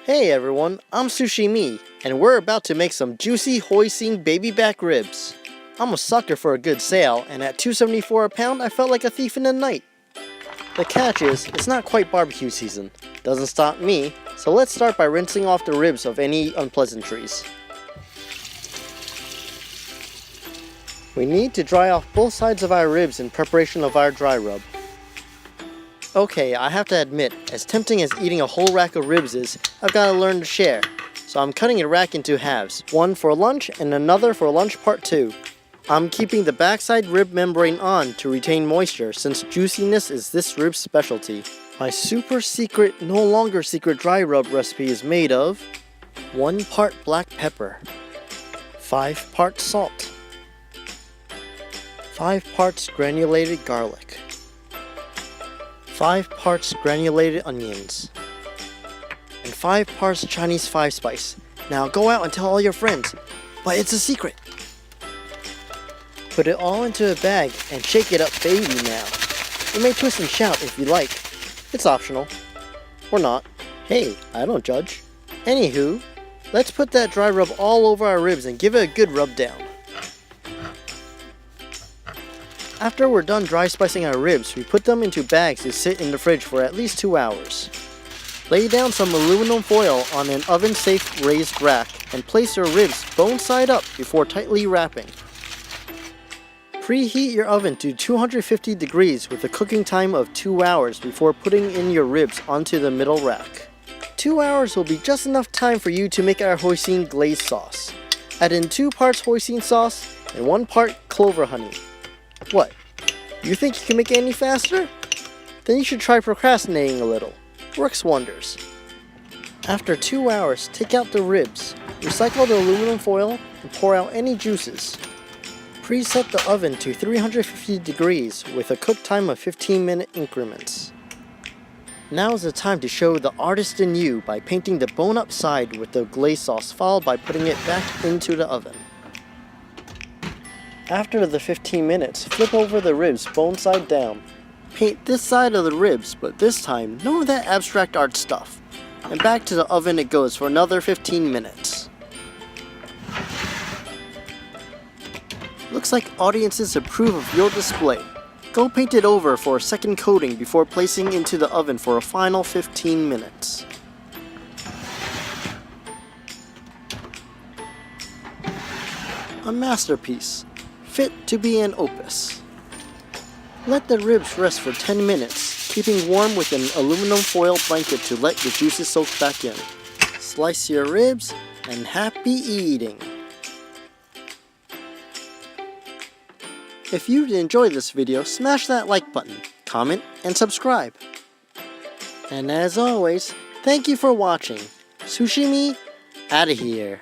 Hey everyone, I'm Sushi-Me, and we're about to make some juicy Hoisin baby back ribs. I'm a sucker for a good sale, and at $2.74 a pound, I felt like a thief in the night. The catch is, it's not quite barbecue season. Doesn't stop me, so let's start by rinsing off the ribs of any unpleasantries. We need to dry off both sides of our ribs in preparation of our dry rub. Okay, I have to admit, as tempting as eating a whole rack of ribs is, I've got to learn to share. So I'm cutting a rack into halves, one for lunch and another for lunch part 2. I'm keeping the backside rib membrane on to retain moisture since juiciness is this rib's specialty. My super secret, no longer secret dry rub recipe is made of 1 part black pepper, 5 parts salt, 5 parts granulated garlic, 5 parts granulated onions, and 5 parts Chinese 5-spice. Now go out and tell all your friends, but it's a secret. Put it all into a bag and shake it up baby now. You may twist and shout if you like. It's optional. Or not. Hey, I don't judge. Anywho, let's put that dry rub all over our ribs and give it a good rub down. After we're done dry spicing our ribs, we put them into bags to sit in the fridge for at least 2 hours. Lay down some aluminum foil on an oven-safe raised rack and place your ribs bone side up before tightly wrapping. Preheat your oven to 250 degrees with a cooking time of 2 hours before putting in your ribs onto the middle rack. 2 hours will be just enough time for you to make our Hoisin glaze sauce. Add in 2 parts Hoisin sauce and 1 part Clover honey. What? You think you can make it any faster? Then you should try procrastinating a little. Works wonders. After 2 hours, take out the ribs, recycle the aluminum foil, and pour out any juices. Preset the oven to 350 degrees with a cook time of 15-minute increments. Now is the time to show the artist in you by painting the bone-up side with the glaze sauce, followed by putting it back into the oven. After the 15 minutes, flip over the ribs bone side down. Paint this side of the ribs, but this time, none of that abstract art stuff. And back to the oven it goes for another 15 minutes. Looks like audiences approve of your display. Go paint it over for a second coating before placing into the oven for a final 15 minutes. A masterpiece. Fit to be an opus. Let the ribs rest for 10 minutes, keeping warm with an aluminum foil blanket to let the juices soak back in. Slice your ribs and happy eating! If you enjoyed this video, smash that like button, comment, and subscribe. And as always, thank you for watching. Sushi-Me, outta here.